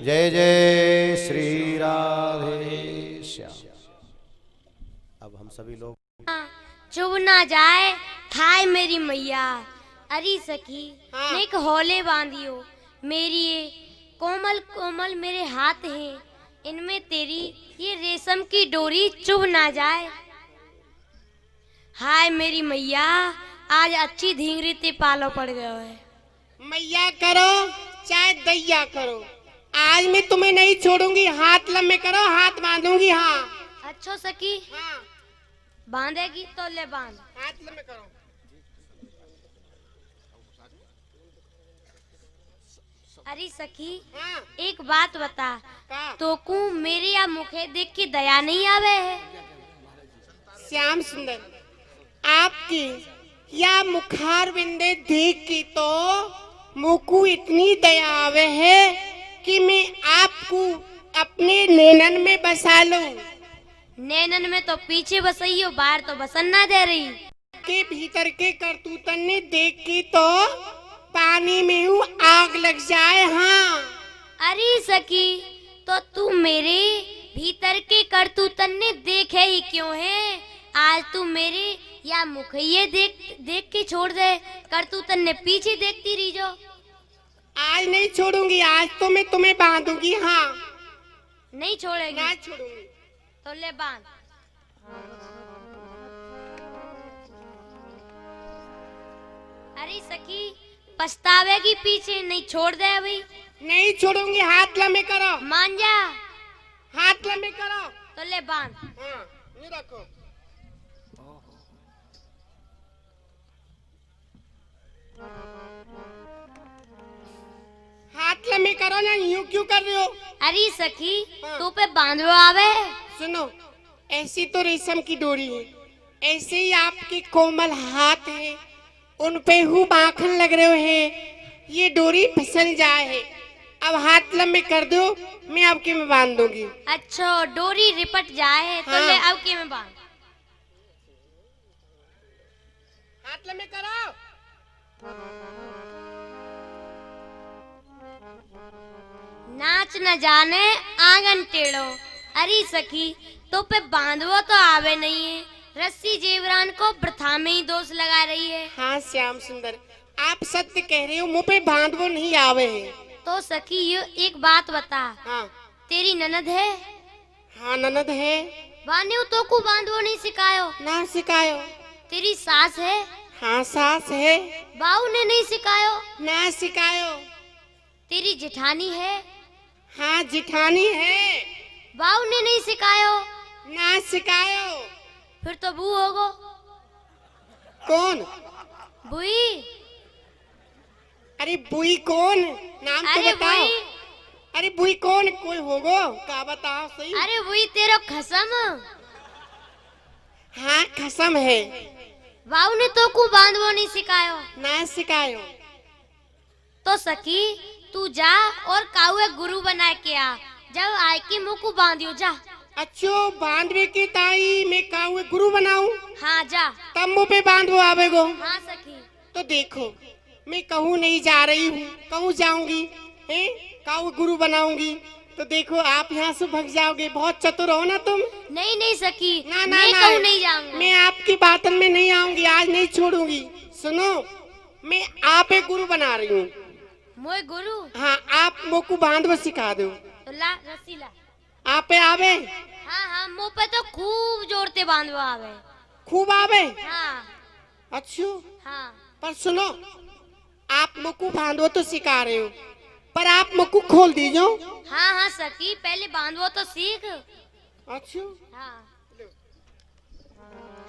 जय जय श्री राधे श्याम। अब हम सभी लोग चुभ ना जाए थाय मेरी मैया अरी सखी ने एक हौले बांधियो मेरी ये कोमल कोमल मेरे हाथ हैं इनमें तेरी ये रेशम की डोरी चुभ ना जाए। हाय मेरी मैया आज अच्छी धींगरी ते पालो पड़ गयो है। मैया करो चाहे दैया करो, आज मैं तुम्हें नहीं छोड़ूंगी। हाथ लम्बे करो, हाथ बांधूंगी। हाँ अच्छो सखी हाँ, बांधेगी तो ले बांध। हाथ लम्बे करो। अरे सखी हाँ एक बात बता का तो को मेरे या मुखे देख के दया नहीं आवे है। श्याम सुंदर, आपकी या मुखार बिंदे देख की तो मुकु इतनी दया आवे है कि मैं आपको अपने नैनन में बसा लूं। नैनन में तो पीछे बसइयो बाहर तो बसन ना दे रही। के भीतर के करतूतन ने देख की तो पानी में हूँ आग लग जाए। हाँ अरे सखी तो तू मेरे भीतर के करतूतन ने देखे ही क्यों है। आज तू मेरे या मुखिये देख के छोड़ दे करतूतन ने पीछे देखती रही जो। आज नहीं छोड़ूंगी, आज तो मैं तुम्हें बांधूंगी। हाँ नहीं छोड़ेगी ना छोड़ूंगी। तो ले बांध। अरे सखी पछतावेगी पीछे नहीं छोड़ दे अभी। नहीं छोड़ूंगी, हाथ लम्बे करो। मान जा हाथ लम्बे करो। तो ले बांध। हाँ ये रखो। हाथ लम्बे करो ना, यूं क्यों कर रहे हो? अरे सखी हाँ। तू पे बांधो आवे। सुनो, ऐसी तो रेशम की डोरी है, ऐसे ही आपके कोमल हाथ है, उन पे हूँ माखन लग रहे हैं, ये डोरी फिसल जाए। अब हाथ लंबे कर दो, मैं आपके में बांध दूंगी। अच्छा डोरी रिपट जाए तो हाँ। ले अब के में बांध। हाथ लंबे करो। नाच न जाने आंगन टेढ़ो। अरे सखी तो पे बांधवो तो आवे नहीं है। रस्सी जेवरान को वृथा में ही दोष लगा रही है। हाँ श्याम सुंदर, आप सत्य कह रहे हो, मुँह पे बांधवो नहीं आवे है। तो सखी ये एक बात बता हाँ तेरी ननद है। हाँ ननद है। बाने तो को बांधवो नहीं सिखायो। ना सिखायो। तेरी सास है। हाँ सास है। बाऊ ने नहीं सिखायो। ना सिखायो। तेरी जेठानी है। हाँ जिठानी है। बाऊ ने नहीं सिखायो। ना सिखायो। फिर तो बू होगो। कौन? बुई। अरे बुई कौन? नाम तो अरे बताओ। बुई अरे बुई कौन कोई होगो का बताओ सही। अरे बुई तेरो खसम। हाँ कसम है। बाऊ ने तो को बांधवो नहीं सिखायो। ना सिखायो। तो सखी तू जा और काऊ गुरु बना के आ। जब आए की मुंह को बांधियो जा। अच्छो बांधवे की ताई मैं काऊ गुरु बनाऊं, हाँ जा। तब मुँह पे बांधवो आवेगो। हाँ सखी तो देखो मैं कहूँ नहीं जा रही हूँ, कहूँ जाऊंगी हैं, काऊ गुरु बनाऊंगी तो देखो आप यहाँ से भग जाओगे। बहुत चतुर हो ना तुम। नहीं नहीं सखी ना ना मैं ना, कहूँ नहीं जाऊंगा। मैं आपकी बातन में नहीं आऊंगी, आज नहीं छोड़ूंगी। सुनो, मैं आप एक गुरु बना रही हूँ। मोए गुरु। हाँ आप मोकू बांधव सिखा दो। तो ला रस्सी ला। आप पे आवे। हाँ हाँ मुंह पे तो खूब जोरते बांधवा आवे। खूब आवे। हाँ अच्छो हाँ पर सुनो, आप मोकू बांधव तो सिखा रहे हो, पर आप मोकू खोल दीजो। हाँ हाँ सखी पहले बांधवो तो सीख। अच्छो हाँ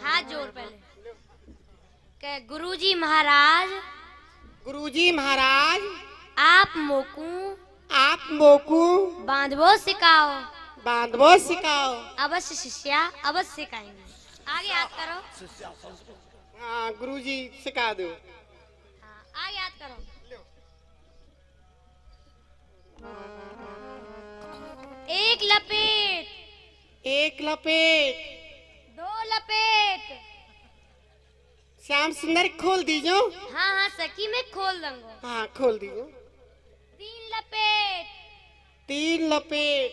हाथ जोड़ पहले। के गुरुजी महाराज गुरुजी महाराज आप मोकू आप मोकू बांधवो सिखाओ। बांधवो सिखाओ। अवश्य शिष्या अवश्य सिखाएंगे। आगे याद करो। हाँ गुरुजी सिखा दो। हाँ आगे याद करो। एक लपेट। एक लपेट। दो लपेट। श्याम सुंदर खोल दीजो। हाँ हाँ सखी मैं खोल दूंगा। हाँ खोल दीजो। 3 लपेट। तीन लपेट।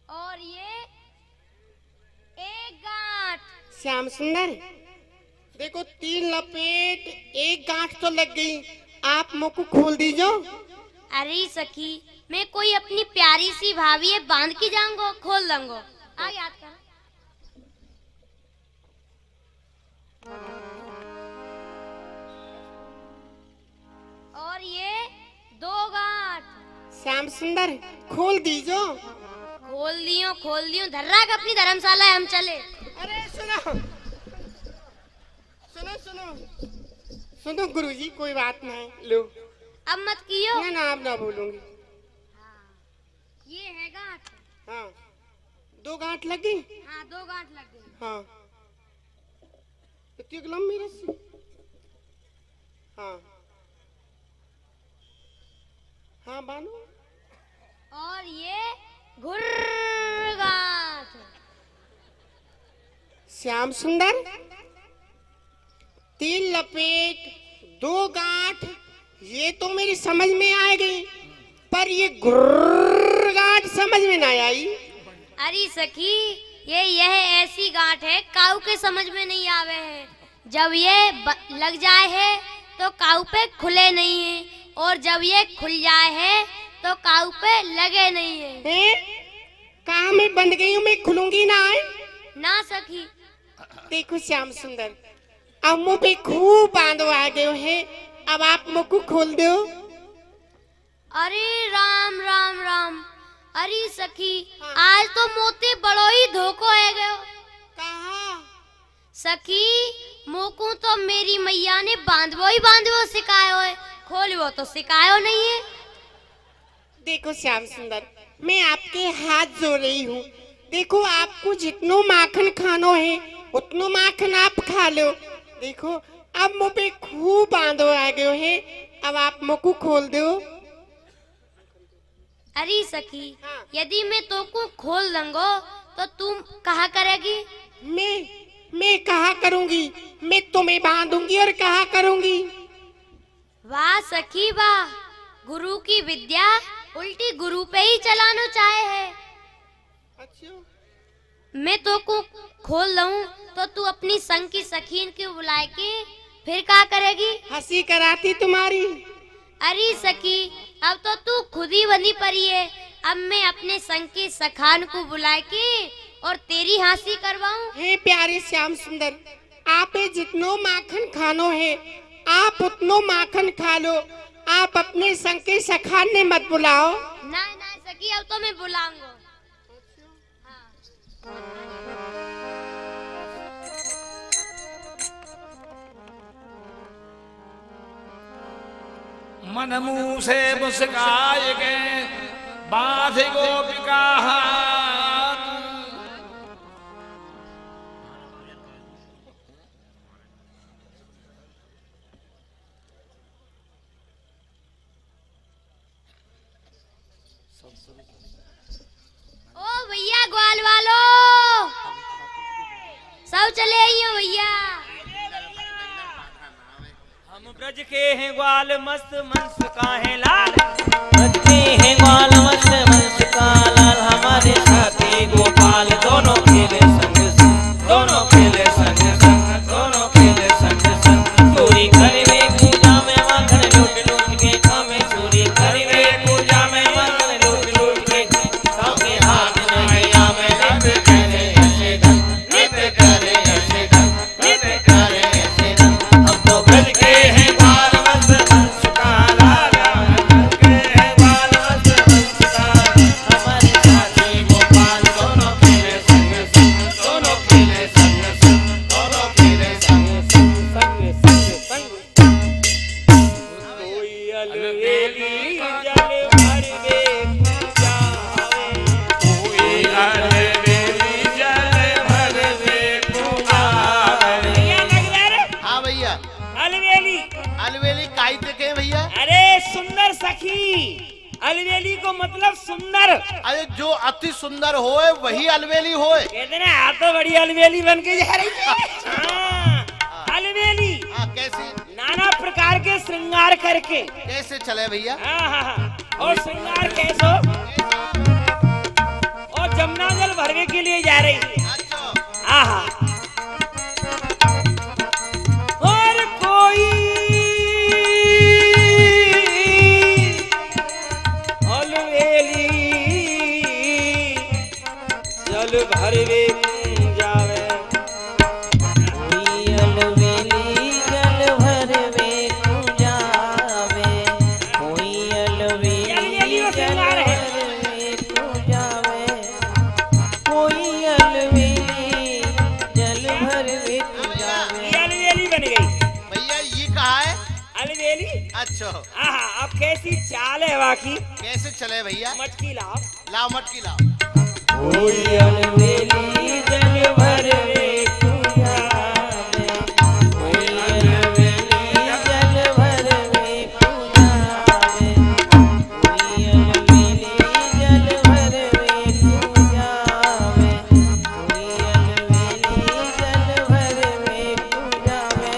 और ये एक गांठ। श्याम सुंदर, देखो तीन लपेट एक गांठ तो लग गई, आप मुंह को खोल दीजो। अरे सखी, मैं कोई अपनी प्यारी सी भाभी है, बांध के जाऊंगो, खोल दूंगो। आ याद कर। और ये दो गांठ। श्याम सुंदर, खोल दीजो। खोल दियो धर्रा का अपनी धर्मशाला है, हम चले। अरे सुनो सुनो सुनो सुनो गुरुजी, कोई बात नहीं, लो। अब मत कियो। ना ना, अब ना बोलूंगी। ये है गांठ। हाँ, दो गांठ लग गई। हाँ, दो गांठ लग गई। हाँ, इतनी लंबी रस्सी। हाँ हाँ, बानो। और ये घुर्र गांठ। श्याम सुंदर, तीन लपेट दो गांठ, ये तो मेरी समझ में आ गई, पर ये घुर्र गांठ समझ में ना आई। अरे सखी, यह ऐसी गांठ है काऊ के समझ में नहीं आवे है। जब ये लग जाए है तो काऊ पे खुले नहीं है, और जब ये खुल जाए है तो काऊ पे लगे नहीं है। कहाँ मैं बंद गई हूँ, मैं खुलूंगी ना। ना सखी। देखो श्याम सुंदर, अब मुंह पे खूब बांधो आ गए है, अब आप मुंह को खोल दो। अरे राम राम राम। अरे सखी, आज तो मोती बड़ो ही धोखो है गयो। कहा सखी, मोकू तो मेरी मैया ने बांधवो सिखायो है, खोलवो तो सिखायो नहीं है। देखो श्याम सुंदर, मैं आपके हाथ जोड़ रही हूँ। देखो, आपको जितनो माखन खानो है उतनो माखन आप खा लो। देखो, अब मुंह पे खूब बांधो आ गए है, अब आप मुंह को खोल दो। अरे सखी, हाँ। यदि मैं तो को खोल दूंगो तो तुम कहा करेगी? मैं कहा करूंगी, मैं तुम्हें बांधूंगी और कहा करूंगी। वाह सखी वाह, गुरु की विद्या उल्टी गुरु पे ही चलानो चाहे है। अच्छा, मैं तो को खोल दूं तो तू अपनी संग की सखीन को बुलाए के फिर क्या करेगी? हंसी कराती तुम्हारी। अरे सखी, अब तो तू खुद ही बंधी पड़ी है। अब मैं अपने संग के सखान को बुलाए के और तेरी हंसी करवाऊं। हे प्यारे श्याम सुंदर, आप जितनो माखन खानो है आप उतनो माखन खा लो। आप अपने संग के सखान ने मत बुलाओ। ना ना सखी, अब तो मैं बुलाऊंगा। मन मुंह से मुस्काए गए बाध गोपिका हाथ। ओ भैया ग्वाल वालो, सब चले आइयो भैया। हम ब्रज के हैं ग्वाल मस्त मंस का है लाल। ब्रज के हैं ग्वाल मस्त मंस का लाल, हमारे साथी गोपाल दोनों खेले संग संग, दोनों खेले संग संग, दोनों खेले संग संग। चोरी करवे पूजा में माखन लूट लूट के खावे, चोरी करवे पूजा में माखन लूट लूट के खावे। हाथ नहीं आवे नित करे ऐसे धन, नित करे ऐसे धन, नित करे ऐसे धन। हम तो ब्रज के हैं ग्वाल मस्त मंस का लाल, ब्रज के हैं ग्वाल मस्त मंस का लाल, हमारे साथी गोपाल दोनों खेले संग संग, दोनों खेले संग संग, दोनों खेले संग संग, संग संग संग। कोई अलवेली जल भर वे पूजा आवे। कोई अलवेली जल भर वे पुकारे। भैया लग जा रे। हाँ भैया, अलवेली, अलवेली काई देखे भैया? अरे सुंदर सखी। अलवेली को मतलब सुंदर। अरे जो अति सुंदर होए वही अलवेली होए। कहते ना, आ तो बड़ी अलवेली बन के जा रही है। हाँ, अलवेली हाँ, कैसी? नाना प्रकार के श्रृंगार करके। कैसे चले भैया? हाँ हाँ हाँ, और श्रृंगार कैसो और जमुना जल भरने के लिए जा रही है। अच्छा आहा और कोई अलवेली जल भरवे जावे कोई अलवेली जल भरवे को जावे कोई अलवेली जल भरवे को जावे कोई अलवेली जल भरवे को जावे। ये अलवेली बन गई। भैया ये कहा है? अलवेली अच्छा आहा अब कैसी चाल है बाकी कैसे चले भैया? मटकी लाओ। लाओ मटकी लाओ। कोई अलवेली जल भरवे को जावे कोई अलवेली जल भरवे को जावे कोई अलवेली जल भरवे को जावे कोई अलवेली जल भरवे को जावे।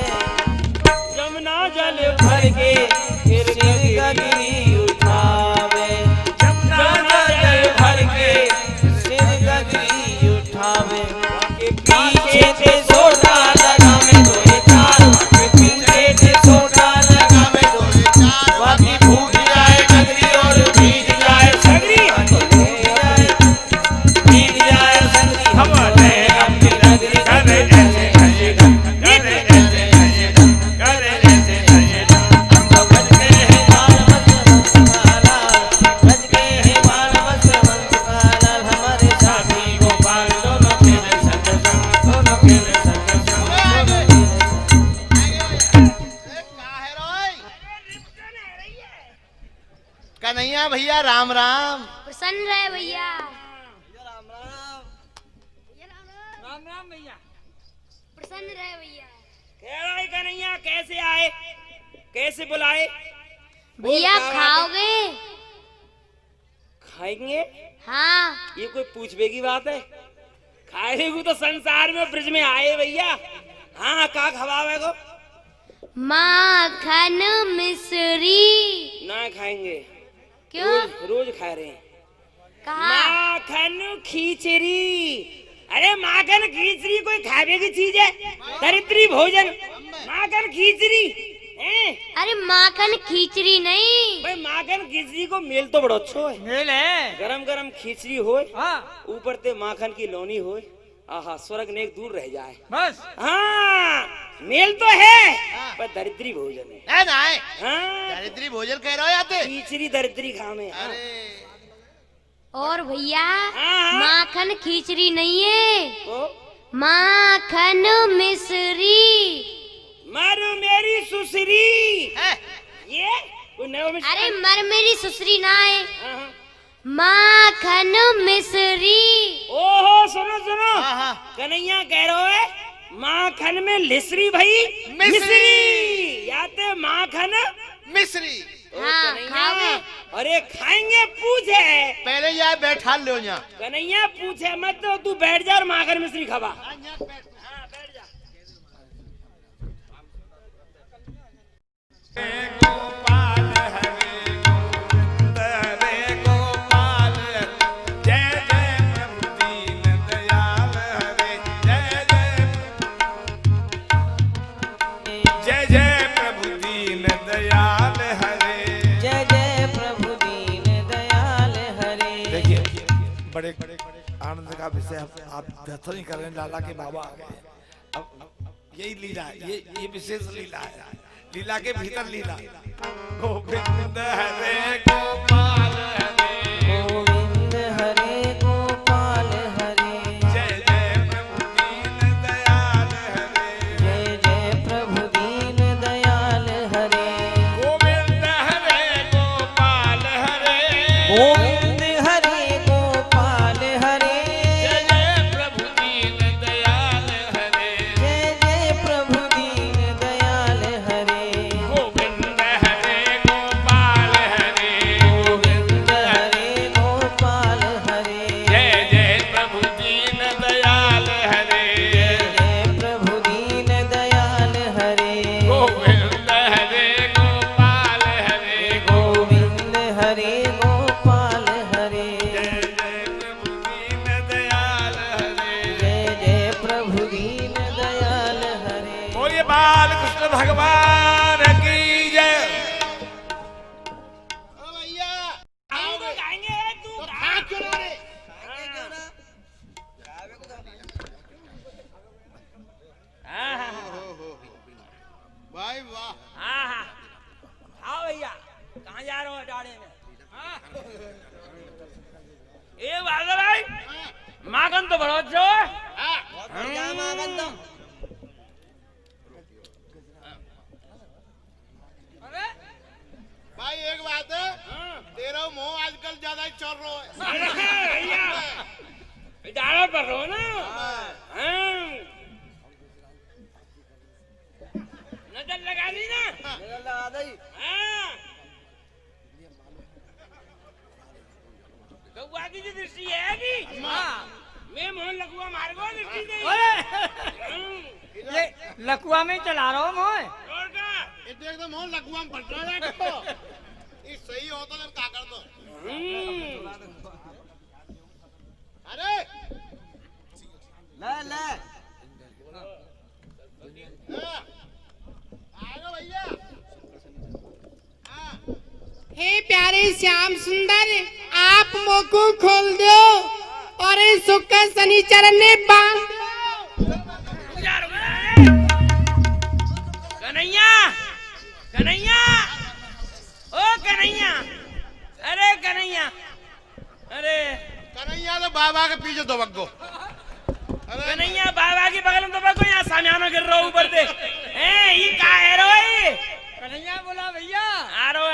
जमुना जल भर के फिर गगरी उठावे जमुना जल भर के सिर गगरी उठावे के पीछे से सोटा लगावे दो चार के पीछे से सोटा लगावे दो चार वादी भूख जाए गगरी और भीग जाए सगरी भीग जाए सगरी हमारे अपनी नगरी करे ऐसे ऐसे करे ऐसे ऐसे करे ऐसे ऐसे हम तो बज गए हैं बाल मत काला बज गए हैं बाल मत काला हमारे साथी गोपाल दोनों खेले संग संग दोनों खेले संग कन्हैया भैया राम राम। प्रसन्न रहे भैया। राम राम भैया। प्रसन्न रहे भैया। कह रहा है कन्हैया कैसे आए कैसे बुलाए भैया खाओगे? खाएंगे। हाँ ये कोई पूछने की बात है? खाएंगे तो संसार में ब्रिज में आए भैया। हाँ का खवावे को माखन मिश्री। ना खाएंगे क्यों? रोज खा रहे हैं। कहा? माखन खिचड़ी। अरे माखन खिचड़ी कोई खाने की चीज है? दरिद्री भोजन माखन खिचड़ी हैं? अरे माखन खिचड़ी नहीं। भाई माखन खिचड़ी को मेल तो बड़ा अच्छा है। मेल है गरम गरम खिचड़ी होए हाँ ऊपर ते माखन की लोनी होए आहा स्वर्ग नेक दूर रह जाए। बस हाँ मेल तो है पर दरिद्री भोजन है। ना है हाँ दरिद्री भोजन कह रहे हो याते? खिचड़ी दरिद्री खामे। हाँ। अरे और भैया हाँ। माखन खिचड़ी नहीं है, तो माखन मिश्री। मारू मेरी सुसरी। है? ये कोई नया मिश्री? अरे मर मेरी सुसरी ना है, हाँ। माखन मिश्री। ओहो सुनो सुनो हाँ हाँ कन्हैया कह रहे है माखन में लिसरी भाई मिश्री। या तो माखन मिश्री। ओ हाँ, कन्हैया, खाओगे? अरे खाएंगे पूछे पहले यहाँ बैठा लो यहाँ। कन्हैया पूछे मत तो तू बैठ जा और माखन मिश्री खावा। गोपाल हरे गोविंद हरे गोपाल जय जय प्रभु दीन दयाल हरे जय जय जय जय प्रभु दीन दयाल हरे जय जय प्रभु दीन दयाल हरे। देखिए बड़े आनंद का विषय आप दर्शन कर रहे हैं। लाला के बाबा आ गए। अब यही लीला है, ये विशेष लीला है। लीला के भीतर लीला। गोविंद हरे गोपाल हरे गोविंद हरे गोपाल हरे। जय जय प्रभु दीन दयाल हरे जय जय प्रभु दीन दयाल हरे। गोविंद हरे गोपाल हरे गोविंद हरे गोपाल हरे। जय जय प्रभु दीन दयाल हरे जय जय प्रभु दीन दयाल हरे। गोविंद हरे गोपाल हरे गोविंद हरे गोपाल हरे। जय जय प्रभु दीन दयाल हरे जय प्रभु दीन दयाल हरे। गोविंद हरे गोपाल हरे गोविंद हरे कहाँ जा रहे हो डाड़े में? हाँ? ए बाबा भाई मागन तो बड़ा अच्छा है। भाई एक बात है, तेरा मुंह आजकल ज्यादा ही चल रहा है। अरे भैया डाड़ा पर रहो ना। नजर लगा दी ना। नजर लगा दी। गौवा की जो दृष्टि है कि मैं मोहन लकुआ मार गो दृष्टि दे। ये लकुआ में चला रहा हूँ मैं। और का ये तो एकदम मोहन लकुआ में पड़ रहा है तो ये सही होता है क्या कर दो। अरे ले ले आएगा भैया। हे प्यारे श्याम सुंदर, आप मुंह को खोल दो और इस शुक्र शनिचर ने बांध दो। कन्हैया कन्हैया ओ कन्हैया, अरे कन्हैया, अरे कन्हैया तो बाबा के पीछे दबक दो। कन्हैया बाबा के बगल में दबा को यहाँ सामियाना गिर रहा ऊपर से। ये का है रोई? कन्हैया बोला भैया। आ रो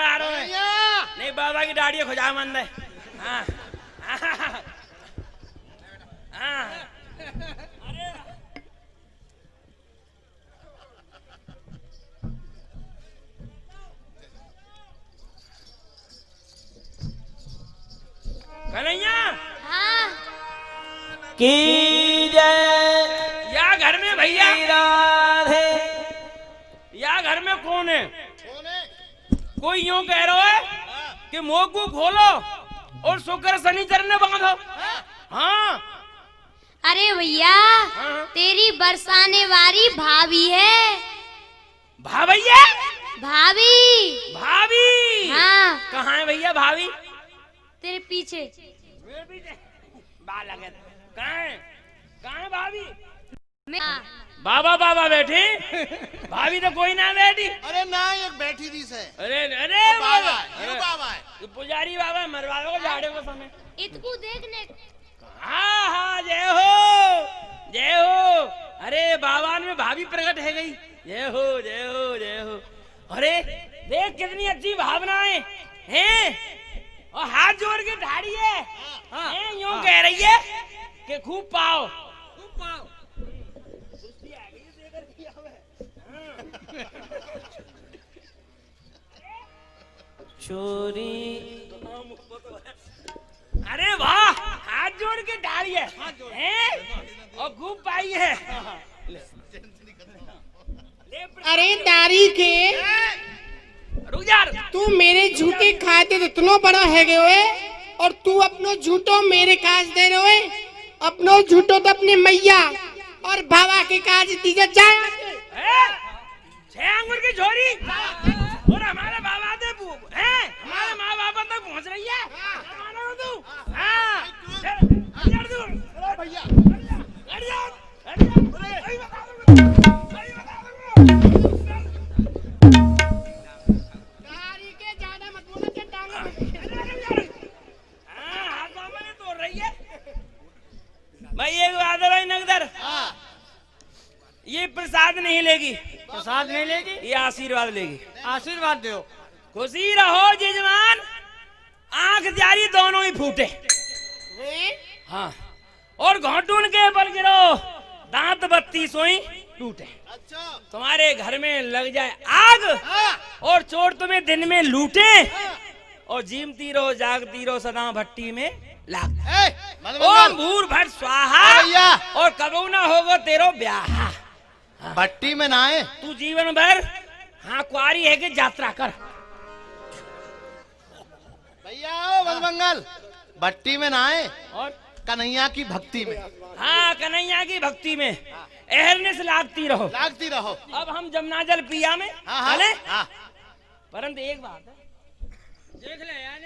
नहीं बाबा की दाढ़ी खुजा मंद है। हाँ हाँ अरे कन्हैया हाँ की जय या घर में भैया राधे। या घर में कौन है? कौन है? कोई यूं कह रहा है कि मुंह को खोलो और शुक्र शनिचर ने बांधो। हाँ अरे भैया तेरी बरसाने वाली भाभी है। भाभैया भाभी भाभी हाँ कहाँ है भैया भाभी? तेरे पीछे। मेरे पीछे बाल लगे कहाँ है भाभी? हाँ। बाबा बाबा बैठे भाभी तो कोई ना बैठी। अरे ना एक बैठी थी से। अरे अरे बाबा है, ये बाबा है। ये पुजारी बाबा मरवा लो झाड़े को समय। इतकू देखने हाँ हाँ जय हो जय हो। अरे बाबा में भाभी प्रकट है गई। जय हो जय हो जय हो। अरे देख कितनी अच्छी भावनाएं हैं और हाथ जोड़ के ढाड़ी है। यूं कह रही है कि खूब पाओ खूब पाओ। चोरी अरे वाह हाथ जोड़ के डाली है और खूब पाई है। अरे दारी के रुक जा तू मेरे झूठे खाते तो इतना बड़ा है गए और तू अपनो झूठो मेरे काज दे रहे अपनो झूठो तो अपने मैया और बाबा के काज दीजिए जाए। 6 अंगूर की झोरी और हमारे बाबा दे हमारे माँ बाबा तक पहुँच रही है। तू हाँ भैया दारी के ज्यादा मत बोलो कि टांगे तोड़ रही है भाई। एक बात है भाई नगदर ये प्रसाद नहीं लेगी। प्रसाद नहीं लेगी, ये आशीर्वाद लेगी। आशीर्वाद दो। खुशी रहो जजमान, आंख जारी दोनों ही फूटे। हाँ और घोटून के बल गिरो, दांत बत्ती सोई टूटे। अच्छा तुम्हारे घर में लग जाए आग और चोर तुम्हें दिन में लूटे और जीमती रहो जागती रहो सदा भट्टी में लाग। ओम भूर भट स्वाहा भैया और कबू ना होगा तेरो ब्याह। भट्टी में ना आए। तू जीवन भर हाँ कुआरी है कि यात्रा कर। भैया बजमंगल भट्टी में ना आए और कन्हैया की भक्ति में हाँ कन्हैया की भक्ति में एहरने से लागती रहो। लागती रहो। अब हम जमुना जल पिया में हाँ चले? हाँ परंतु एक बात है देख ले यार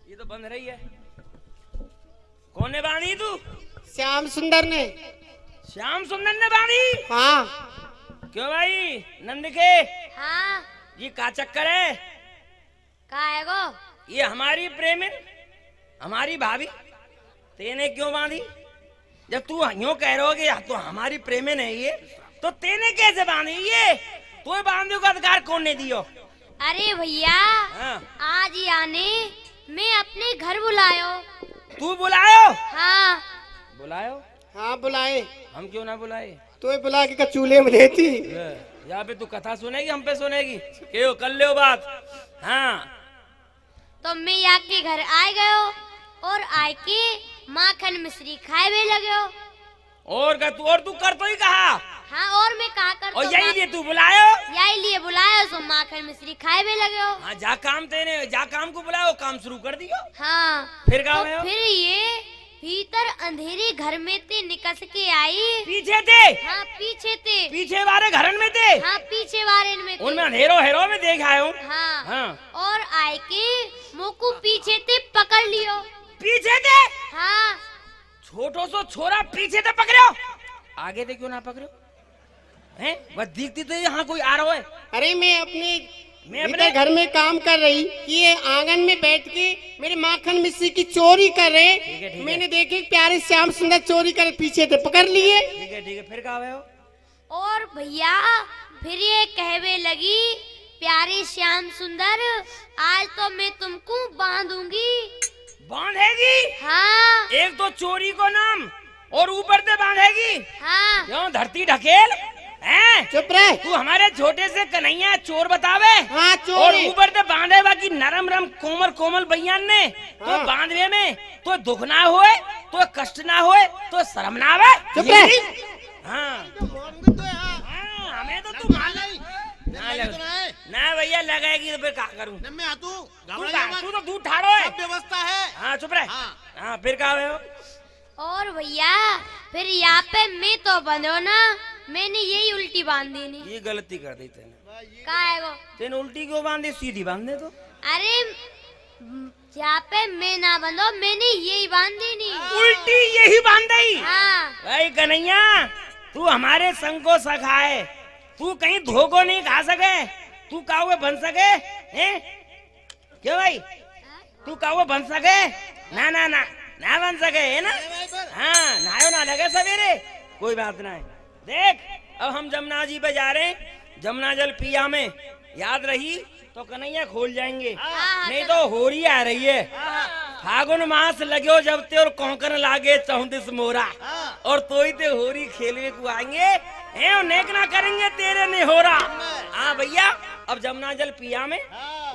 ये तो बंद रही है। कौन ने बानी तू? श्याम सुंदर ने। श्याम सुंदर ने बानी। हाँ क्यों भाई नंद के हाँ ये का चक्कर है? का है गो? ये हमारी प्रेमिन, हमारी भाभी, तेने क्यों बांधी? जब तू यूं कह रहे हो कि तो हमारी प्रेमिन है ये, तो तेने कैसे बांधी ये? तू बांधने का अधिकार कौन ने दियो? अरे भैया, हाँ। आज यानी मैं अपने घर बुलायो। तू बुलायो? हाँ। बुलायो? हाँ बुलाए। हम क्यों ना बुलाए? तो बुला के चूल्हे में देती। यहाँ पे तू कथा सुनेगी, हम पे सुनेगी? क्यों कर ले बात? हाँ। तो मैं यहाँ के घर आए गयो और आए के माखन मिश्री खाए भी लगे। और तू कर तो ही कहा। हाँ, और मैं कहा कर और यही लिए तू बुलायो? यही लिए बुलायो, सो माखन मिश्री खाए भी लगे। हाँ, जा काम को बुलायो, काम शुरू कर दियो। हाँ। फिर क्या हुआ? फिर ये भीतर अंधेरे घर में ते निकस के आई। पीछे थे? हाँ, पीछे थे। पीछे वाले घरन में थे? हाँ, पीछे वाले में थे। उनमें अंधेरो में देख आयो। हाँ। हाँ। और आए के मोकू पीछे थे पकड़ लियो। पीछे थे? हाँ। छोटो सो छोरा पीछे थे पकड़ो, आगे थे क्यों ना पकड़ो? हैं? बस दिखती तो यहाँ कोई आ रहा है। अरे मैं अपने घर में काम कर रही, ये आंगन में बैठ के मेरे माखन मिश्री की चोरी कर रहे। ठीक है। मैंने देखे प्यारे श्याम सुंदर चोरी कर पीछे थे, पकड़ लिए। ठीक है, फिर क्या हुआ? और भैया फिर ये कहवे लगी, प्यारे श्याम सुंदर, आज तो मैं तुमको बांधूंगी। बांधेगी? हाँ। एक तो चोरी को नाम और ऊपर से बांधेगी। हाँ। क्यों धरती ढकेल हैं? चुप रहे। तू हमारे छोटे से कन्हैया चोर बतावे। हाँ, चोर और है। ऊपर से बांधे बाकी नरम कोमल बयान ने तो हाँ। बांधने में तो दुख ना होए, तो कष्ट ना होए, तो शर्म ना आवे। चुप रहे। हाँ, हमें तो तू मान ना भैया लगाएगी तो फिर क्या करूं? तू तो दूध ठाड़ो है। व्यवस्था है। हाँ, चुप रहे। हाँ, फिर क्या हुआ? और भैया फिर यहाँ पे मैं तो बंधो ना, मैंने यही उल्टी बांध दी नहीं। ये गलती कर दी तेने। का है वो? तेने उल्टी क्यों बांधी? सीधी बांध दे तो। अरे यहाँ पे मैं ना बंधो, मैंने यही बांध दी नहीं। उल्टी यही बांध दी? हाँ। भाई कन्हैया, तू हमारे संग को सखाए, तू कहीं धोखो नहीं खा सके, तू कावे बन सके हैं? क्यों भाई, तू कावे बन सके? ना बन सके है ना? हाँ, नायो ना लगे सवेरे, कोई बात ना है। देख, अब हम जमुना जी पे जा रहे हैं, जमुना जल पिया में याद रही तो कन्हैया खोल जाएंगे, नहीं तो होरी आ रही है। फागुन मास लगो जब ते और कोंकण लागे 34 मोरा, और तोई ते होरी खेलवे को आएंगे हैं, नेक ना करेंगे तेरे ने होरा। हाँ भैया, अब जमुना जल पिया में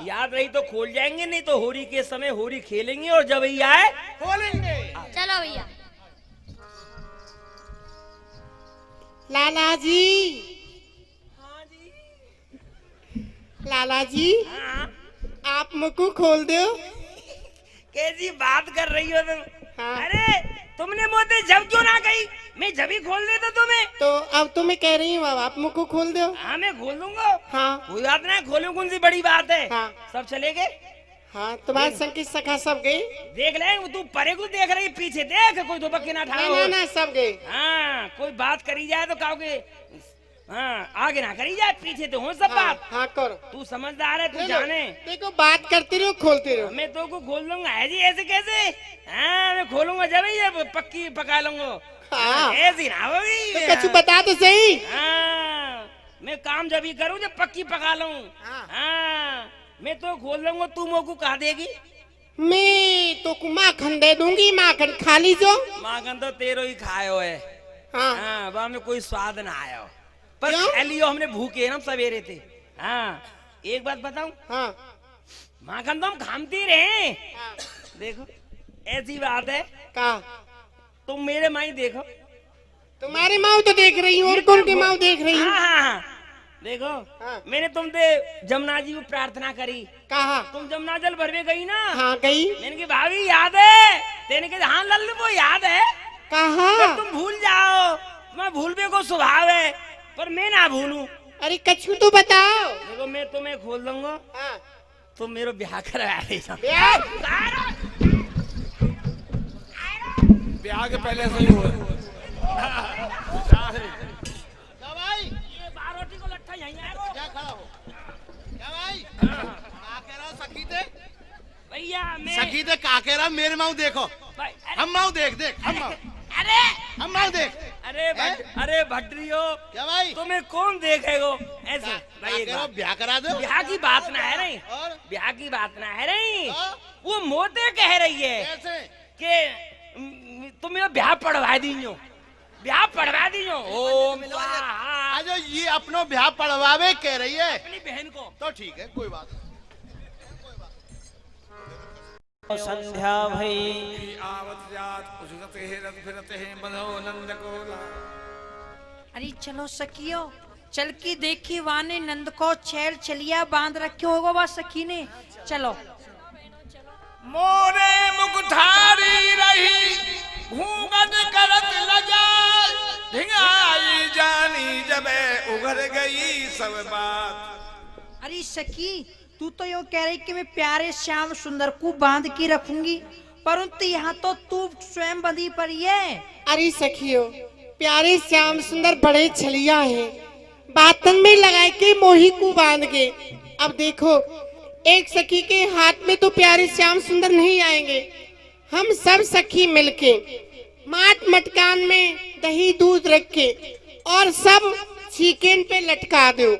याद रही तो खोल जाएंगे, नहीं तो होरी के समय होरी खेलेंगे, और जब ही आए खोलेंगे। चलो भैया। लाला जी। हाँ जी। लाला जी, हाँ, आप मुझको खोल दो। कैसी बात कर रही हो तुम? हाँ। अरे तुमने मुझे जब क्यों ना कही? मैं जब ही खोल देता तुम्हें। तो अब तो मैं कह रही हूँ, अब आप मुझको खोल दो। हाँ, मैं खोल दूंगा। हाँ। कोई बात नहीं, खोलूं, कौन सी बड़ी बात है। हाँ। सब चले गए? हाँ, तुम्हारे संग की सखा सब गई। देख ले, तू परे को देख रही, पीछे देख, कोई धोबक्की ना ठाड़ो। ना सब गई। हाँ, कोई बात करी जाए तो कहोगे, हाँ, आगे ना करी जाए, पीछे तो हो सब हाँ, बात। हाँ करो। तू समझदार है, तू ले लो। जाने। देखो, बात करते रहो, खोलते रहो। मैं तो को खोल दूंगा। है जी, ऐसे कैसे? हाँ, मैं खोलूंगा जब ही ये पक्की पका लूंगा। हाँ। ऐसी ना होगी। तो कछु बता तो सही। हाँ, मैं काम जब ही करूँ जब पक्की पका लूं। हाँ। हाँ, मैं तो खोल दूंगा, तू मोको कहा देगी? मैं तो माखन दे दूंगी, माखन खा लीजो। माखन तो तेरो ही खायो है। हाँ। हाँ, वहाँ में कोई स्वाद ना आयो, पर क्यों? खा लियो, हमने भूखे ना सवेरे थे। हाँ, एक बात बताऊं, हाँ। माखन तो हम खामती रहे। हाँ। देखो, ऐसी बात है, का तुम मेरे माई देखो। तुम्हारी माँ तो देख रही हूँ, और कौन की माँ देख रही हूँ। हाँ, देखो, हाँ। मैंने तुमसे जमुना जी को प्रार्थना करी, कहा? तुम जमुना जल भरवे गई ना। हाँ, गई। मैंने की भाभी याद है? तेने कहा हाँ लल्लू वो याद है। कहा? पर तुम भूल जाओ, मैं भूलने को स्वभाव है, पर मैं ना भूलूं। अरे कछु तो बताओ। देखो, मैं तुम्हें खोल दूंगा, हाँ। तुम मेरा ब्याह करवा रही हो। ब्याह के पहले से ही हुआ। क्या भाई? ये बारोटी को लट्ठा यहीं आएगा। क्या खड़ा हो? क्या सखी दे का कह रहा मेरे माऊ देखो भाई, हम माऊ देख देख हम माऊ अरे हम माऊ देख अरे भट्टरियो क्या भाई तुम्हें कौन देखेगो ऐसे भाई एक बात। ब्याह करा दो ब्याह की बात ना है नहीं और ब्याह की बात ना है नहीं हाँ? वो मोते कह रही है कैसे कि तुम्हें ब्याह पढ़वा दीजो ब्याह पढ़वा दीजो ओम स्वाहा आज ये अपनो ब्याह पढ़वावे कह रही है अपनी बहन को तो ठीक है कोई बात नहीं। संध्या भई आवत जात उसगत हे रत फिरत हे बंधो नंद को अरे चलो सखियो चल की देखी वाने नंद को छैल चलिया बांध रखे होगा वह सखी ने चलो मोरे मुकुठारी रही घूंघट करत लजा ढिंगाई जानी जबे उघर गई सब बात। अरे सखी तू तो यूं कह रही कि मैं प्यारे श्याम सुंदर को बांध के रखूंगी परंतु यहाँ तो तू स्वयं बंधी पड़ी है। अरे सखियो प्यारे श्याम सुंदर बड़े छलिया हैं बातन में लगाए के मोही को बांध के। अब देखो एक सखी के हाथ में तो प्यारे श्याम सुंदर नहीं आएंगे। हम सब सखी मिलके माट मटकान में दही दूध रख के और सब चिकन पे लटका दो।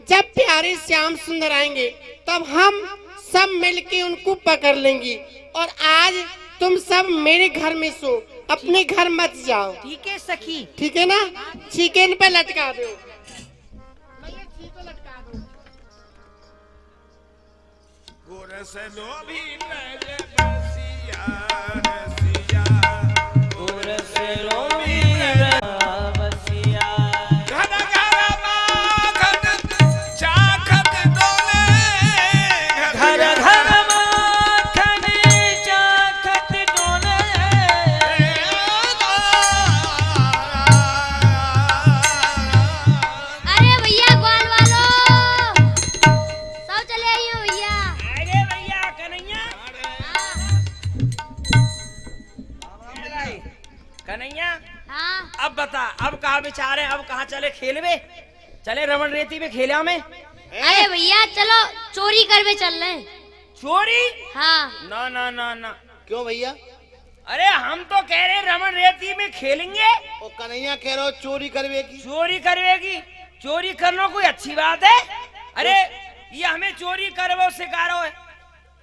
जब प्यारे श्याम सुंदर आएंगे तब हम सब मिलके उनको पकड़ लेंगी। और आज तुम सब मेरे घर में सो अपने घर मत जाओ ठीक है सखी ठीक है ना। चिकन पे लटका दो। गोरस लोभी नज बसिया रसिया गुरस लोमी बसिया घर घर माखन चाखत डोले घर घर माखन चाखत डोले अरे भैया ग्वाल वालों सब चले आइयो भैया। अरे भैया कन्हैया कन्हैया हाँ अब बता अब कहाँ विचार है अब कहाँ चले खेलवे चले रमन रेती में खेला में अरे भैया चलो चोरी करवे चल रहे हैं। चोरी हाँ ना ना ना ना क्यों भैया अरे हम तो कह रहे रमन रेती में खेलेंगे वो कन्हैया कह रहे हो चोरी करवे की चोरी करवेगी चोरी करना कोई अच्छी बात है। अरे ये हमें चोरी करवो सिखा रहा है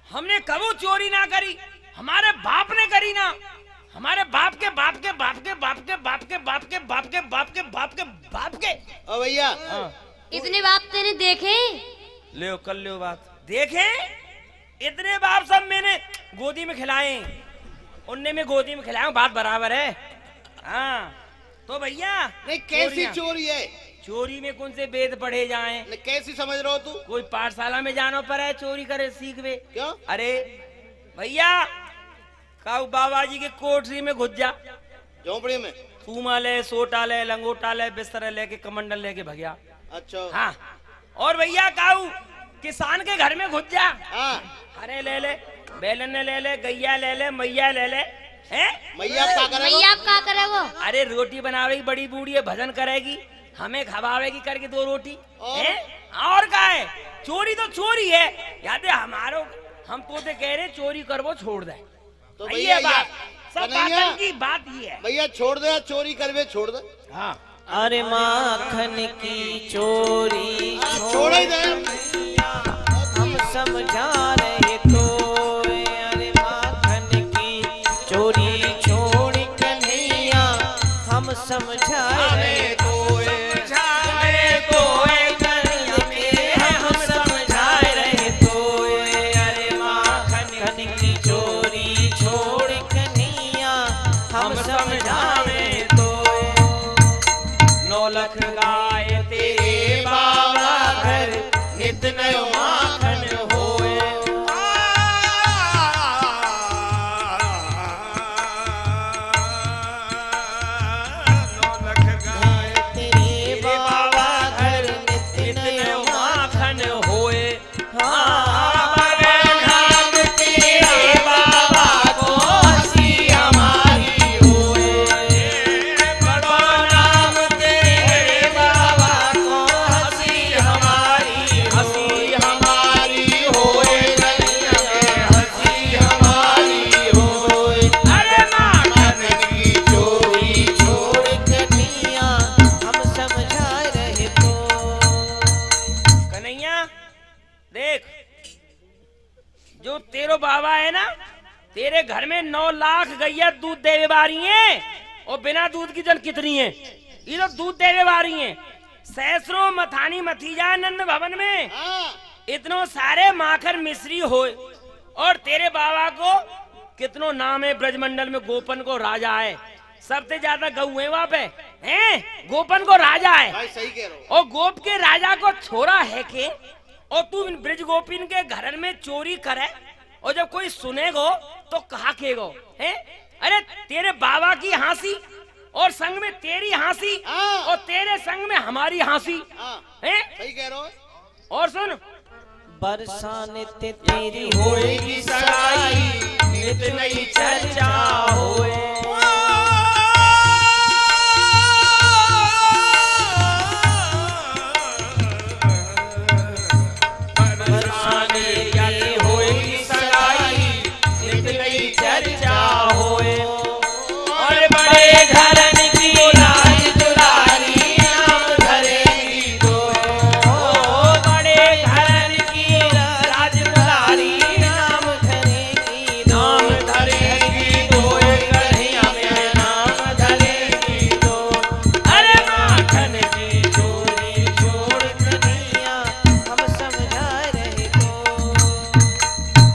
हमने कबू चोरी ना करी हमारे बाप ने करी ना हमारे बाप के बाप के बाप के बाप के बाप के बाप के बाप के बाप के बाप के बाप के ओ भैया इतने बाप तेने देखे ले कर लो बात देखे इतने बाप सब मैंने गोदी में खिलाए उनने में गोदी में खिलाए बात बराबर है। हाँ तो भैया नहीं कैसी चोरियां। चोरी है चोरी में कौन से वेद पढ़े जाएं नहीं, कैसी समझ रहे हो तू कोई पाठशाला में जाना पर है चोरी करे सीख वे क्यों अरे भैया काऊ बाबा जी के कोठरी में घुस जा झोंपड़ी में सूमा ले सोटा ले लंगोटा ले बिस्तर लेके कमंडल लेके भगया। अच्छा हाँ और भैया काऊ किसान के घर में घुस जा हाँ अरे ले ले बैलन ले ले गैया ले ले मैया ले ले हैं मैया क्या करेगा भैया आप क्या करे वो अरे रोटी बनावेगी बड़ी बूढ़ी है भजन करेगी हमें खवावेगी करके 2 रोटी हैं और का है चोरी तो चोरी है याद है हमारो हम तो कह रहे चोरी करवो छोड़ दे तो ये भैया बात सब कन्हैया बातन की बात ये है। भैया छोड़ दे चोरी करवे छोड़ दे हाँ अरे माखन की चोरी छोड़ ही दे हम समझा रहे तो अरे माखन की चोरी छोड़ कन्हैया हम समझा रहे तो हम समझा रहे तो अरे माखन की चोरी छोड़ कन्हैया हम समझा रहे तो 9 लाख गाय तेरे बाबा घर नित नयो माखन होए तेरे बाबा घर नित नयो माखन होए हाँ बड़े नाम तेरे बाबा को हंसी हमारी होए बड़ा नाम तेरे बाबा को हंसी हमारी कन्हैया देख, जो तेरो बाबा है ना, तेरे घर में 9 लाख गैया दूध देवे वाली हैं, और बिना दूध की जन कितनी है, ये लोग दूध देवे वाली हैं। सहस्रों मथानी मथी जाए नंद भवन में, इतनो सारे माखन मिश्री होए, और तेरे बाबा को कितनो नाम है ब्रजमंडल में, गोपन को राजा है, सबसे ज्यादा गऊ है वहाँ पे, हैं? गोपन को राजा है। भाई सही कह रहे हो। और गोप के राजा को छोरा है के, और तू ब्रज गोपिन के घर में चोरी करे, और जब कोई सुनेगो तो कहा केगो, हैं? अरे तेरे बाबा की हंसी और संग में तेरी हंसी, और तेरे संग में हमारी हंसी, हैं? सही कह रहे हो। और सुन, बरसा नित्य तेरी होएगी सगाई, नित्य नई चर्चा होए। बरसा नित्य होएगी सगाई, नित्य नई चर्चा होए। और बड़े घरन की राज दुलारी नाम धरेगी तो, बड़े घरन की राज दुलारी नाम धरेगी तो, कन्हैया में नाम धरेगी तो। अरे माखन की चोरी छोड़ कन्हैया, हम समझा रहे तो।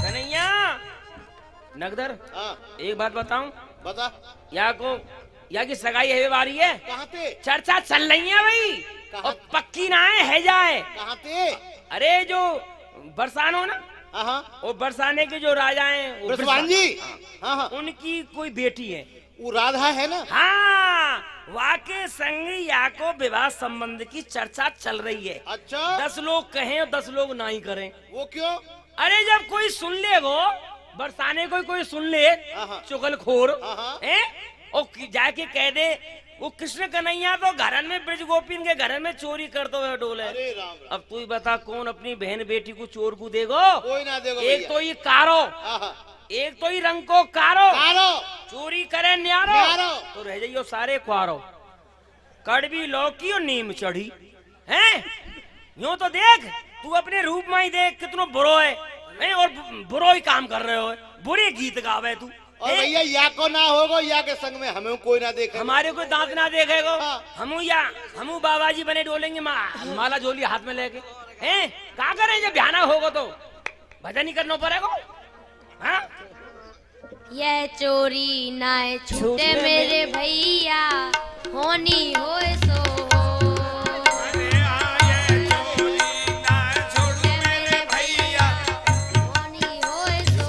कन्हैया नगदर, हाँ एक बात बताऊं, बता। या की सगाई है वारी है, कहाँ थे? चर्चा चल रही है भाई, कहाँ? और पक्की ना है जाए। कहाँ थे? अरे जो बरसान हो ना, हाँ वो बरसाने के जो राजा हैं, वो ब्रजवान जी। हाँ हाँ, उनकी कोई बेटी है। वो राधा है ना। हाँ, वहाँ के संग या को विवाह संबंध की चर्चा चल रही है। अच्छा, 10 लोग कहें और 10 लोग नहीं करें। वो क्यों? अरे जब कोई सुन ले वो बरसाने को, कोई सुन ले हाँ। चुगलखोर, हाँ। हैं? और जाके कह दे वो कृष्ण कन्हैया तो घरन में ब्रज गोपिन के घर में चोरी करते हुए डोले। अरे राम राम। अब तू ही बता, कौन अपनी बहन बेटी को चोर को देगो? कोई ना देगा एक भैया। तो ये कारो, हाँ, एक तो ही रंग को कारो, कारो। चोरी करे न्यारो, न्यारो। तो रह जाइयो सारे क्वारो। कड़वी लौकी और नीम चढ़ी, हैं? यूं तो देख, तू अपने रूप में ही देख कितनो बुरो है, हैं? और बुरो ही काम कर रहे हो, बुरे गीत गावे तू। और हैं? भैया या को ना होगा, या के संग में हमें कोई ना देखे। हमारे को दांत ना देखेगो, हाँ। हमू बाबा जी बने डोलेंगे, माला झोली हाथ में लेके, हैं? क्या करें जब ध्यान होगा तो भजन ही करना पड़ेगा। हाँ? यह चोरी ना छूटे मेरे भैया, होनी होए सो होनी होए सो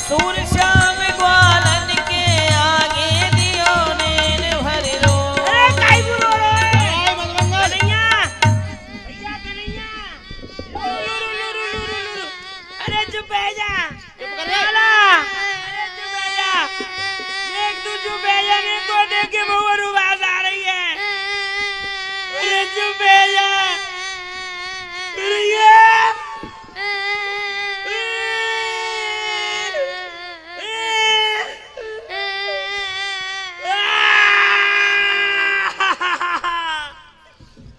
सूर श्याम ग्वालन के आगे दियो नैन भर लो। अरे काई बुरो रो है? जय मनमंगल। कन्हैया, भैया कन्हैया, लुरु। अरे चुप है जा, कर ले। लाला, अरे चुप है जा, देख तू चुप है जा, नहीं तो देख के बहु आवाज आ रही है। अरे चुप है जा, कन्हैया।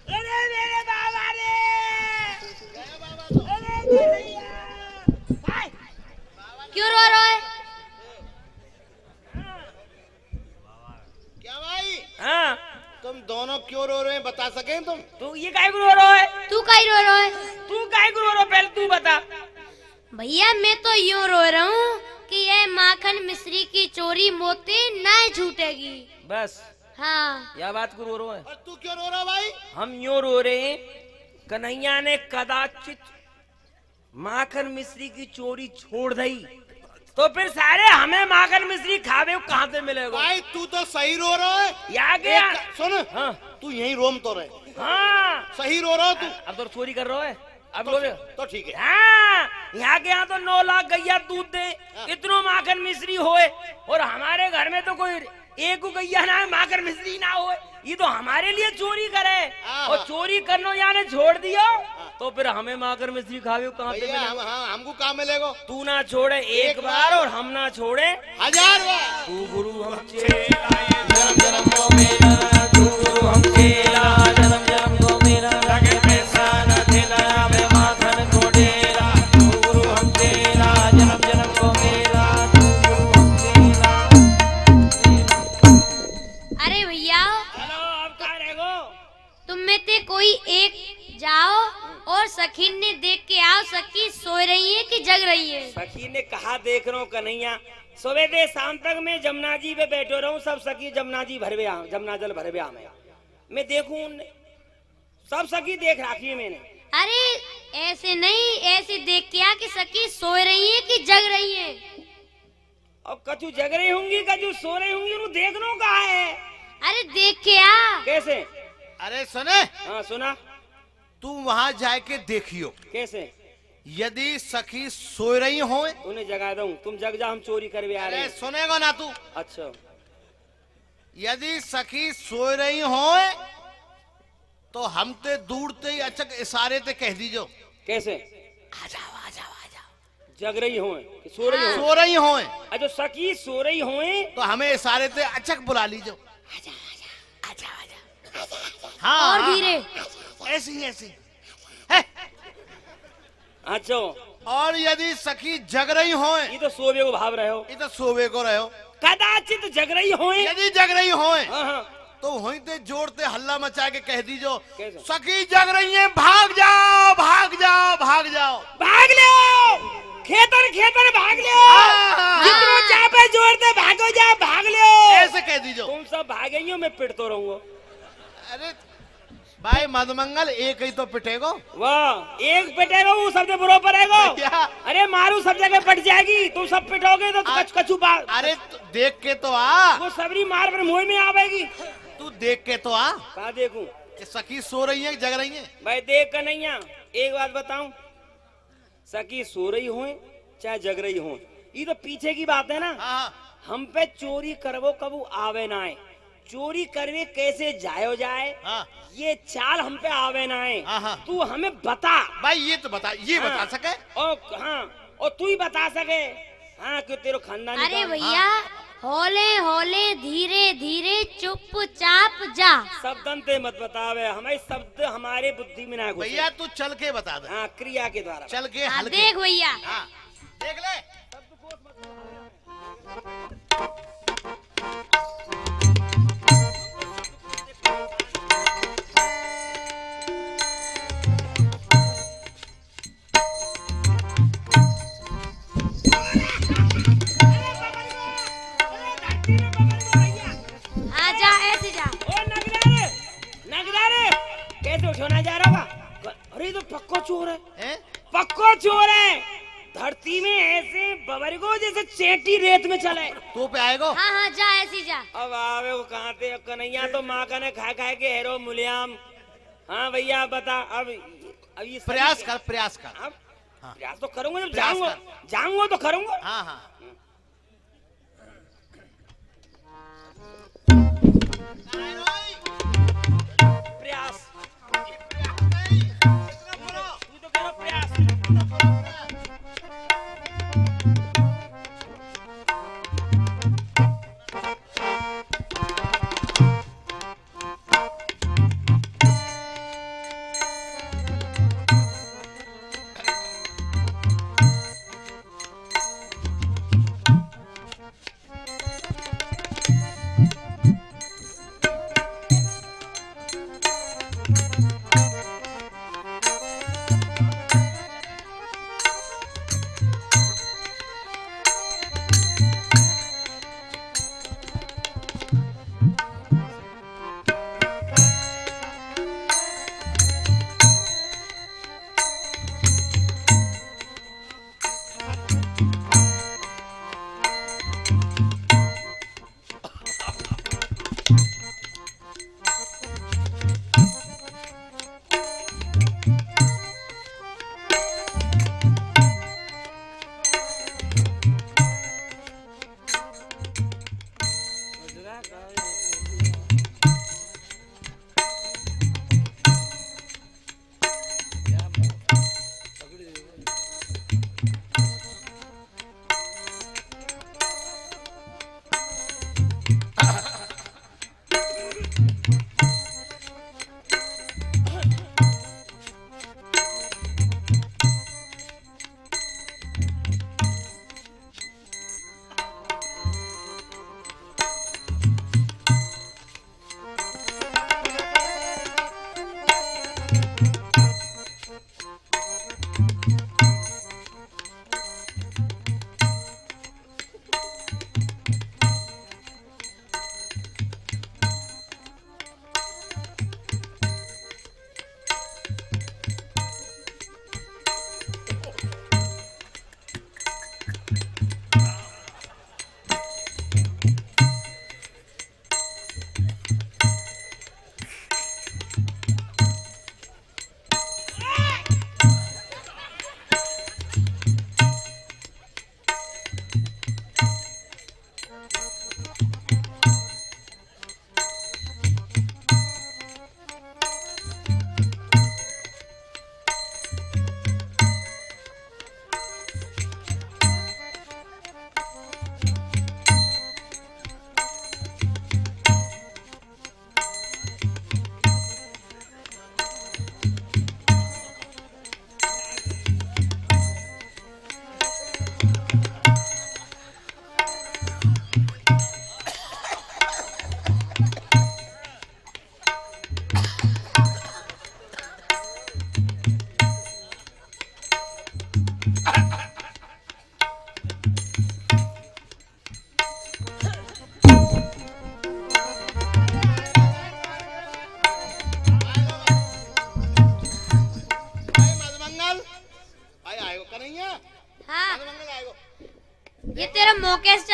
अरे मेरे बाबा रे, अरे कन्हैया, हाय। क्यों रो रहा है? क्या भाई, हाँ, तुम दोनों क्यों रो रहे हैं, बता सकें तुम? तू ये काहे को रो रहा है? तू काहे रो रहा है? तू काहे को रो रहा है? पहले तू बता। भैया मैं तो यूं रो रहा हूँ कि यह माखन मिश्री की चोरी मोती ना छूटेगी। बस हाँ, यह बात को रो रहा है। और तू क्यों रो रहा भाई? हम यूं रो रहे हैं, कन्हैया ने कदाचित माखन मिश्री की चोरी छोड़ दी, तो फिर सारे हमें माखन मिश्री खावे को कहाँ से मिलेगा? भाई तू तो सही रो रहा है। या गया। सुन, हाँ तू यही रोम तो रहे, हाँ, सही रो रहा तू। अब तो चोरी कर रहा है। अब लोग तो ठीक है। हाँ, यहाँ के यहाँ तो 9 लाख गैया दूध दे, इतनो माखन मिश्री होए, और हमारे घर में तो कोई एक गैया ना है, माखन मिश्री ना होए। ये तो हमारे लिए चोरी करे, हाँ। और चोरी करनो याने छोड़ दियो, तो फिर हमें माकर में सिखावे कहाँ पे भैया मिले? हमको कहाँ मिलेगा? तू ना छोड़े एक बार और हम ना छोड़े 1000 बार। तू गुरु हम चेला जन्म जन्म को मेरा तू गुरु हम चेला जन्म जन्म को मेरा लगे पैसा न दिला मैं माखन को डेरा तू गुरु हम चेला जन्म जन्म को मेरा तू गुरु हम चेला। अरे भैया हेलो अब कहाँ रह गो? तुम में से कोई एक जाओ और सखी ने देख के आओ सखी सो रही है कि जग रही है। सखी ने कहा देख रहा हूँ कन्हैया सुबह से शाम तक मैं जमुना जी पे बैठो रहूं सब सखी जमुना जी भरवे आ जमुना जल भरवे आ मैं देखूं सब सखी देख रखी है मैंने। अरे ऐसे नहीं, ऐसे देख के आ कि सखी सो रही है कि जग रही है। अब कछु जग रही होंगी कछु सो रही होंगी उन्हें देखनो कहा है। अरे देख के आ। कैसे? अरे सुने, हाँ सुना। तू वहाँ जाके देखियो, कैसे? यदि सखी सो रही हो। उन्हें जगा दूं तुम जग जा हम चोरी करवे आ रहे अरे हैं। सुनेगा ना तू? अच्छा यदि सखी सो रही हो तो हम ते दूर ते ही अचक इशारे ते कह दीजो। कैसे? आ जाओ आ जाओ आ जाओ। जग रही हो कि सो रही हो? सो रही हो अच्छा सखी सो रही हो तो हमें इशारे ते अचक बुला लीजो। हाँ और हाँ, धीरे। ऐसी ऐसी है। अच्छा और यदि सखी जग रही हो, ये तो सोवे को भाव रहे हो। ये तो सोवे को रहो। कदाचित जग रही हो। यदि जग रही हो हाँ हाँ तो वहीं ते जोड़ते हल्ला मचा के कह दीजो कैसे? सखी जग रही है, भाग जाओ भाग जाओ भाग जाओ। भाग लो खेतर खेतर भाग लो हाँ। जितनो चाह पे जोड़ते भागो जा भाग लो। ऐसे कह दीजो। तुम सब भागेंगे मैं पिटतो रहूंगा। अरे भाई मधुमंगल एक ही तो पिटेगो। वाह एक पिटेगा वो सब जगह बुरो पड़ेगा। क्या? अरे मारू सब जगह पट जाएगी तुम सब पिटोगे तो आ- कछु बात। अरे तू देख के तो आ, वो सबरी मार पर मुंह में आवेगी। तू देख के तो आ कहा देखूं? कि सखी सो रही है कि जग रही है। भाई देख कर नहीं आ एक बात बताऊं सखी सो रही हो चाहे जग रही हो ये तो पीछे की बात है ना। हाँ हम पे चोरी करवो कबू आवे ना आए चोरी करवे कैसे जायो जाए हाँ ये चाल हम पे आवे ना आए। हाँ, हाँ। तू हमें बता। भाई ये तो बता, ये हाँ। बता सके। और हाँ और तू ही बता सके। हाँ क्यों तेरे खानदानी अरे काम- भैया हौले हौले धीरे धीरे चुपचाप जा। शब्दन ते मत बतावे हमें शब्द हमारे बुद्धि में ना घुसे। भैया तू चल के बता दे, हाँ क्रिया के द्वारा। चल के हाँ, हल्के। देख भैया हाँ देख ले। हाँ जा ऐसे जा। ओ नगरारे नगरारे कैसे उठोना जा रहा होगा? अरे ये तो पक्का चोर है। हैं? पक्का चोर है। धरती में ऐसे बबरगो जैसे चेटी रेत में चले। तू पे आएगो। हाँ हाँ जा ऐसे जा। अब आवे वो कहाँ थे अब कन्हैया तो माँ का ने खा खा के हेरो मुलियाम। हाँ भैया बता अब ये सभी- प्रयास कर, प्रयास कर। अब प्रयास तो करूंगा जब प्रयास जाऊंगा जाऊंगा तो करूंगा। हाँ हाँ प्रयास तू तो करो प्रयास।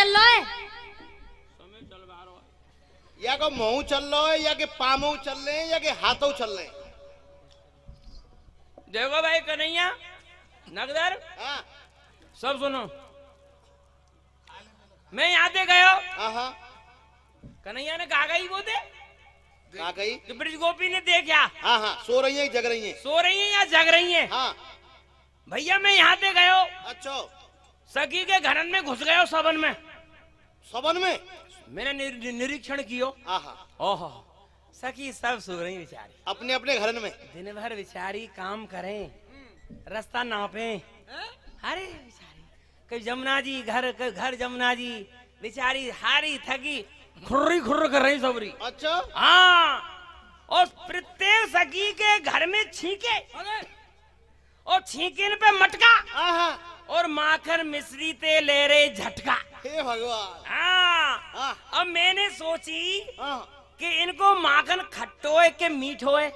चल लो है? या को मुंह चल लो है या के पामों चल रहे हैं या के हाथों चल रहे हैं? देखो भाई कन्हैया नगदर हाँ सब सुनो, मैं यहाँ पे गयो। हाँ कन्हैया ने कहा गई वो दे कहा गई कि ब्रिज गोपी ने देखा। हाँ हाँ सो रही है जग रही है? सो रही है या जग रही है? हाँ भैया मैं यहाँ पे गयो, अच्छा सखी के घरन में घुस गयो सबन में। सबन में मैंने निरीक्षण कियो। हाँ हाँ ओहो सखी सब सो रही बेचारी, अपने अपने घर में। दिन भर बेचारी काम करें, रास्ता नापे। अरे बेचारी कभी जमुना जी घर जमुना जी, बेचारी हारी थकी खुर्र कर रही सबरी। अच्छा हाँ, और प्रत्येक सखी के घर में छींके और छींकन पे मटका हाँ हाँ और माखन मिश्री ते ले रहे झटका। हे भगवान। हाँ, हाँ अब मैंने सोची हाँ कि इनको माखन खट्टो है कि मीठो है,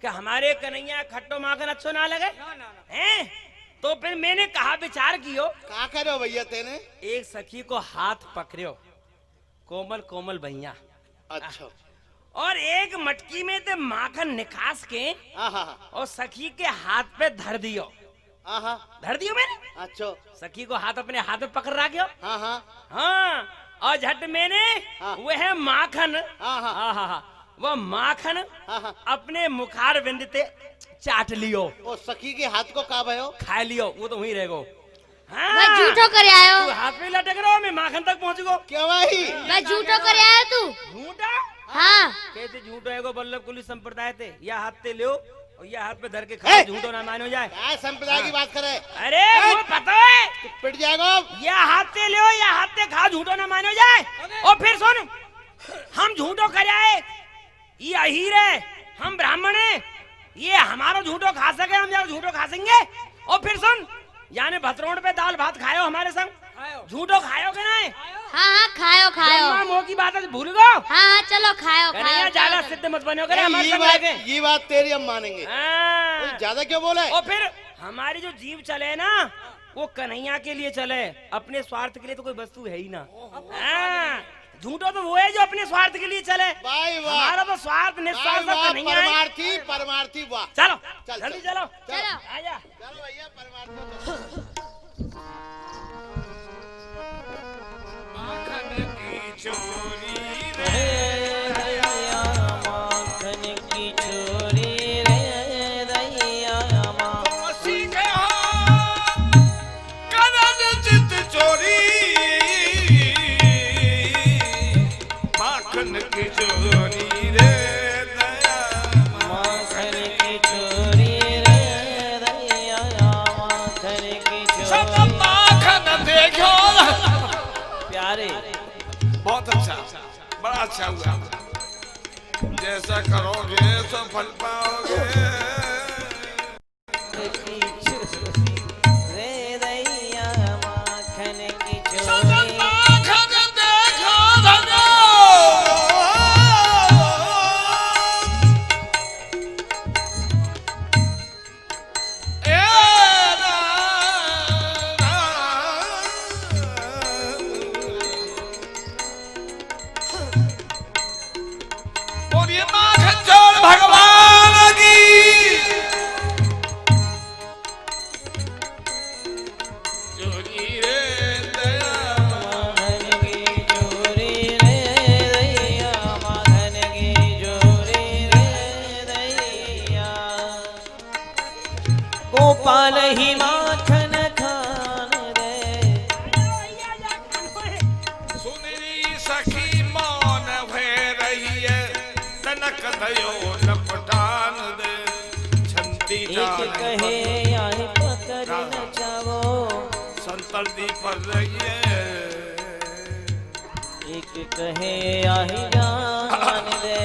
कि हमारे कन्हैया खट्टो माखन अच्छो ना लगे हैं। तो फिर मैंने कहा विचार कियो, क्या करो भैया तेने? एक सखी को हाथ पकड़ो, कोमल कोमल भैया, अच्छा और एक मटकी में ते माखन निकास के हाँ हाँ और सखी के हाथ पे धर दियो। हाँ हाँ धर दियो मैंने, अच्छा सखी को हाथ अपने हाथ में पकड़ रखियो। हाँ हाँ हाँ, और झट मैंने हाँ। वह माखन हाँ हाँ हाँ वो माखन हाँ हाँ अपने मुखार बिंद ते चाट लियो और सखी के हाथ को का भयो? खा लियो, वो तो वहीं रहेगो। भाई झूठो करे आयो, तू हाथ में लटक रहा, मैं माखन तक पहुंच गो। क्या भाई? भाई झूठो करे आयो तू। झूठा? हाँ कैसे झूठो है गो? बल्लभ कुली संप्रदाय थे, या हाथ ते लियो और या हाथ पे धर के खा, झूठो ना मानो जाए। क्या संप्रदाय की बात करे? अरे वो पता है, तू पिट जाएगा अब। या हाथ ते लियो या हाथ ते खा, झूठो ना मानो जाए। और फिर सुन, हम झूठो कर आए, ये अहीर है, हम ब्राह्मण हैं, ये हमारा झूठो खा सके, हम यार झूठो खा सकेंगे। और फिर सुन, यानी भतरोड़ पे दाल भात खायो हमारे संग, झूठो खायो के नहीं? हाँ हाँ खायो खायो। जन्मा मोह की बात है, भूल गो। हाँ हाँ चलो खायो कन्हैया खायो। ज्यादा सिद्ध मत बनो करे हमारे ये संग बात लगे। ये बात तेरी हम मानेंगे। हाँ। ज्यादा क्यों बोले? और फिर हमारी जो जीव चले ना, वो कन्हैया के लिए चले, अपने स्वार्थ के लिए तो कोई वस्तु है ही ना। हाँ, झूठो तो वो है जो अपने स्वार्थ के लिए चले, भाई वाह, हमारा तो स्वार्थ निस्वार्थ वाह, कन्हैया है। परमार्थी परमार्थी वाह। चलो चल, जल्दी चल। चलो चलो। आजा। चलो भैया परमार्थी। माखन की चोरी रे दैया माखन की चोरी रे दया, माखन की चोरी रे दैया माखन की सब चोरी। माखन देखो। प्यारे बहुत अच्छा, बड़ा अच्छा हुआ। जैसा करोगे तो फल पाओगे। की चोरी रे दैया माखन की चोरी। माखन देखो धनो। ए ना, ना। बोलिए माखन चोर भगवान की। चोरी रे दया, माखन की चोरी रे दैया माखन की चोरी रे दैया। गोपाल ही माखन खान रे। सुनरी सखी मौन भय रही है, तनक दयो लपटान दे। छंदी एक डाल कहे आई पकड़ न चावो, संतर्दी पर रही है। एक कहे आई जान दे।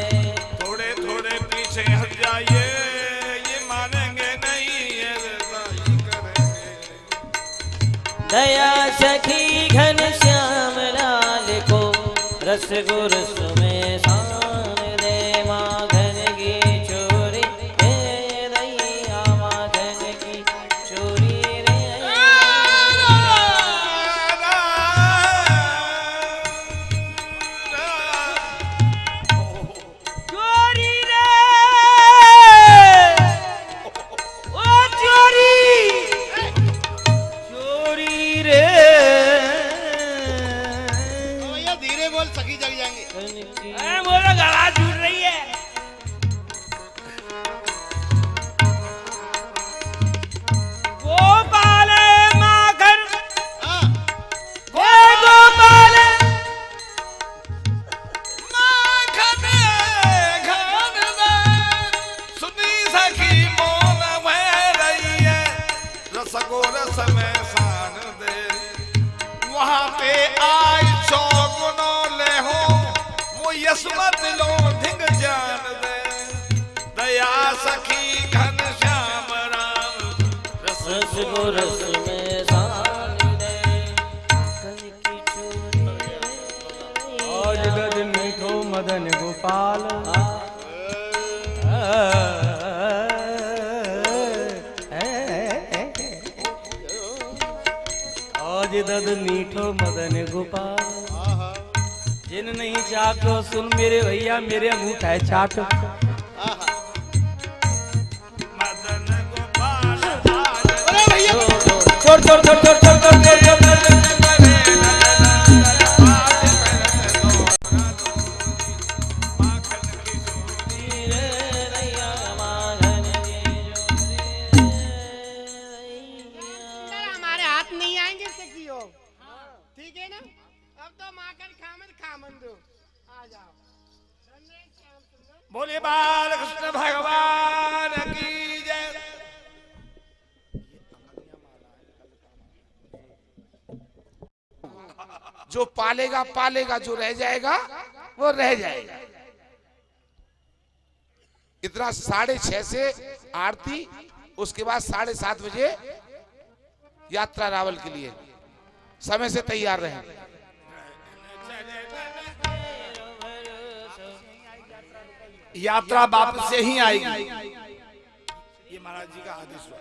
थोड़े थोड़े पीछे हट जाइए, ये मानेंगे नहीं, ये नहीं करेंगे। दया सखी घन श्याम लाल को रस गुरस में शान दे। माखन की चोरी रे दैया माखन की चोरी रे। मोरा गला छूट रही है। गोपाल माखन गोपाल माखन घन दे सुनी सखी मोन भय रही है रसगो रस में सान दे वहां पे आई चौगुनो ले हो वो यसमत लो धिंग जान दे दया सखी घन श्याम राम रस रसगो रस में सानी दे कनकी चूड़ी और जगत मीठो मदन गोपाल आज दद मीठो मदन गोपाल जिन नहीं चाको सुन मेरे भैया मेरे अंगूठा है चाट मदन गोपाल छोड़ छोड़ छोड़ छोड़ छोड़ छोड़ छोड़ हमारे हाथ नहीं आएंगे सखियों, ठीक है ना? अब तो माखन खामन खामन दो, आ जाओ। बोले बाल कृष्ण भगवान की जय। जो पालेगा पालेगा, जो रह जाएगा वो रह जाएगा। इतना 6:30 से आरती, उसके बाद 7:30 बजे यात्रा रावल के लिए। समय से तैयार रहें। यात्रा वापस से ही आएगी, ये महाराज जी का आदेश हुआ।